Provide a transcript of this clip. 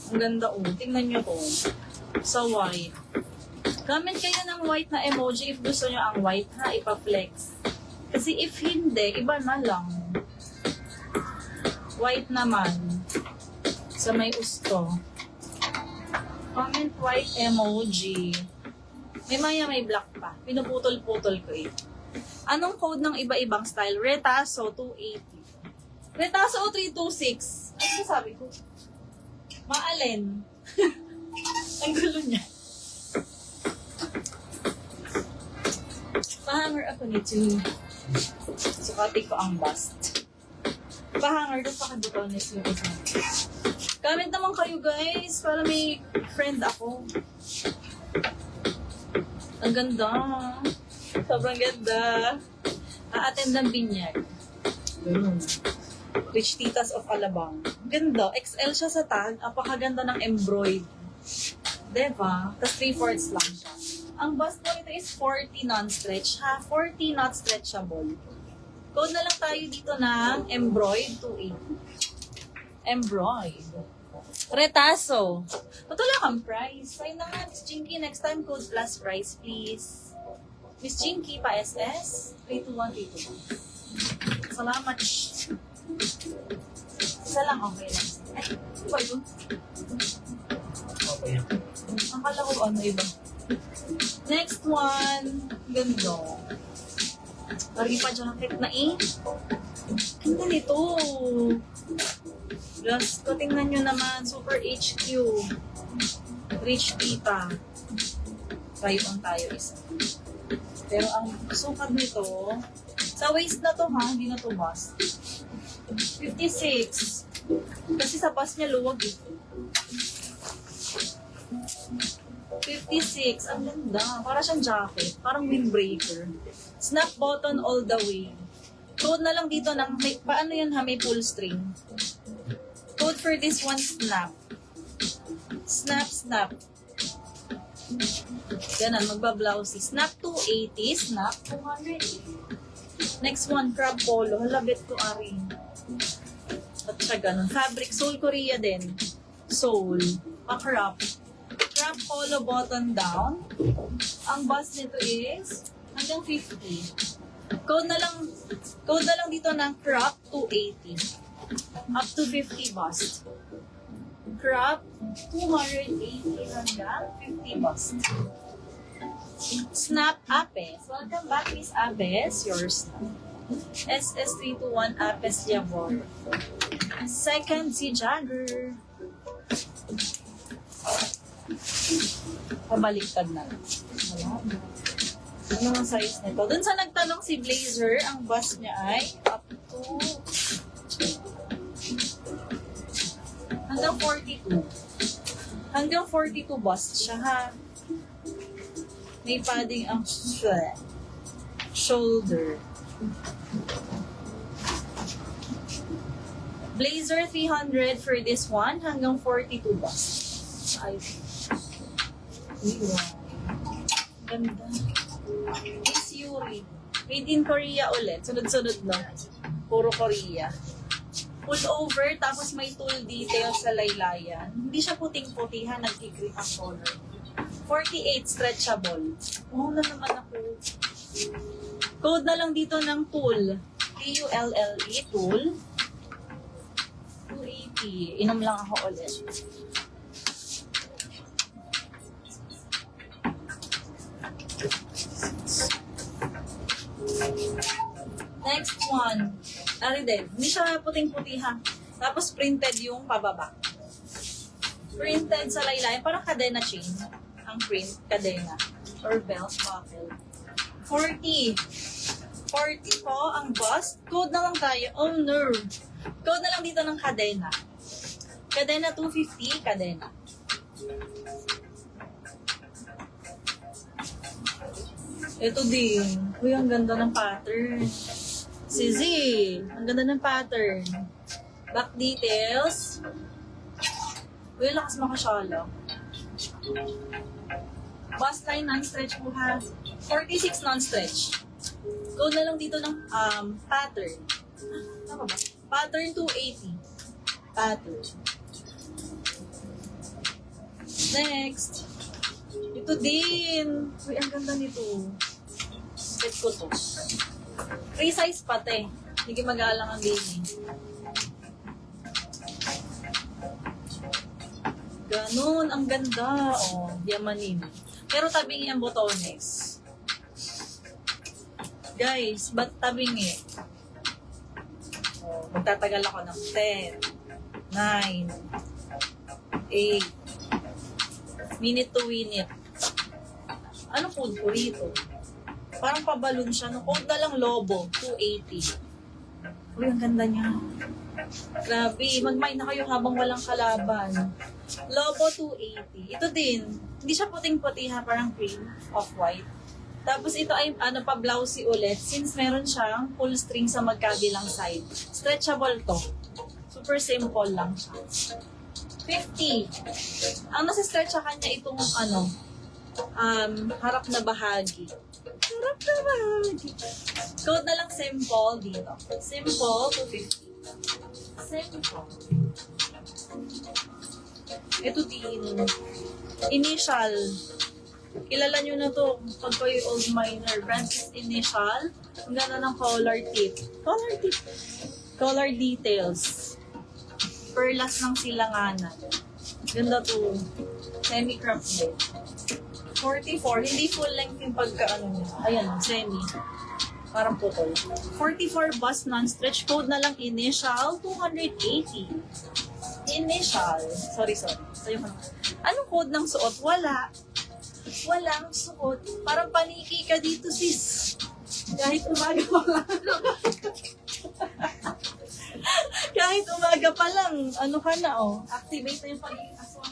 Ang ganda oh. Tingnan nyo to. Sa white. Comment kayo ng white na emoji if gusto nyo ang white ha, ipa-flex. Kasi if hindi, iba na lang. White naman. Sa may gusto. Comment white emoji. May black pa. Pinuputol-putol ko eh. Anong code ng iba-ibang style? Retaso 280. Retaso 326. Ano sabi ko? Maalin. Ang gulo niya. Pahanger ako nito. Sukati ko ang bust. Pahanger doon pa kabutones yung isa. Comment naman kayo guys para may friend ako. Ang ganda. Sobrang ganda. A-attend ng binyag. Rich Titas of Alabang. Ganda. XL siya sa tag. Apakaganda ng embroid. Diba? Tapos 3/4 lang siya. Ang bust mo ito is 40 non-stretch ha. 40 not stretchable. Code na lang tayo dito ng embroid 280. Embroid. Retaso. Wala kang price. Fine na nga, Miss Jinky. Next time, code plus price, please. Miss Jinky, pa SS. 321. Salamat. Isa lang, okay lang. Ay, ba yun? Okay. Ang kala ko, ano iba. Next one. Ganda. Lagi pa jacket na eh. Ganda nito. Just ko, tingnan nyo naman. Super HQ. Rich Tita. Try on tayo isa. Pero ang sukat nito, sa waist na to ha, hindi na to bust. 56. Kasi sa bust niya luwag eh. 56. Ang ganda. Para siyang jacket. Parang windbreaker. Snap button all the way. Code na lang dito ng, paano yan ha, may pull string. Code for this one, snap. Snap, snap. Ganon, magbablousey. Snap 280, snap 280. Next one, crab polo. Halabit ko aring. At siya ganon. Fabric, Seoul Korea din. Seoul. Pa-crop. Crab polo button down. Ang bust nito is hanggang 50. Code na lang dito ng crop 280. Up to 50 bust. Crop 280 hanggang 50 bust. Snap Apes. Welcome back, Miss Apes. Yours na. SS321 Apes Yavor. Second, si Jagger. Pabaliktad na lang. Ano ang size nito? Dun sa nagtanong si Blazer, ang bust niya ay up to hanggang 42. Hanggang 42 bust siya ha. May padding ang shoulder. Blazer 300 for this one hanggang 42 bust. Ayos. Ganda. Miss Yuri. Made in Korea ulit. Sunod-sunod lang. Puro Korea. Pull over, tapos may tool detail sa laylayan. Hindi siya puting-putihan, nag-i-green ang color. 48 stretchable. Oh, na naman ako. Code na lang dito ng tool. T-U-L-L-E, tool. 280. Inom lang ako ulit. Next one. Ari din. Hindi siya puting-puti ha. Tapos printed yung pababa. Printed sa laylayan. Parang cadena chain. Ang print, cadena. Or belt, buckle. 40. 40 po ang bust. Code na lang tayo. Oh no. Code na lang dito ng cadena. Cadena 250, cadena. Ito din. Uy, ang ganda ng pattern. Si Z. Ang ganda ng pattern. Back details. Uy, lakas makasyala. Bust line, non-stretch po ha. 46 non-stretch. Code na lang dito ng pattern. Tama ba? Pattern 280. Pattern. Next. Ito din. Uy, ang ganda nito. Set ko to. Free size pati. Hindi magalang ang baby. Ganun, ang ganda. Oh, yamanin. Pero tabingi ang botones. Guys, ba't tabingi? Oh, magtatagal ako ng 10, 9, 8, minute to win it. Ano code ko rito? Parang pabalon siya. No, code na lang Lobo, 280. Uy, ang ganda niya. Grabe, mag-mine na kayo habang walang kalaban. Lobo 280. Ito din, hindi siya puting-puti ha, parang cream, off-white. Tapos ito ay pa blousey ulit since meron siyang full string sa magkabilang side. Stretchable to. Super simple lang siya. 50. Ang nasa-stretch sa kanya itong harap na bahagi. Harap na bahagi. Code na lang simple dito. Simple to 50. Simple. Ito din. Initial. Kilala nyo na to pag kayo old miner. Francis Initial. Ang ganda ng collar tip. Collar tip. Collar details. Perlas ng silanganan. Ganda to. Semi-crop din. 44. Hindi full length yung pagka-ano niya. Ayan, semi. Parang putol. 44 bust non-stretch. Code na lang initial. 280. Initial. Sorry. Sayo ko na. Anong code ng suot? Wala. Walang suot. Parang paniki ka dito, sis. Kahit umaga pa lang. Kahit umaga pa lang, ano ka na, oh. Activate na yung pag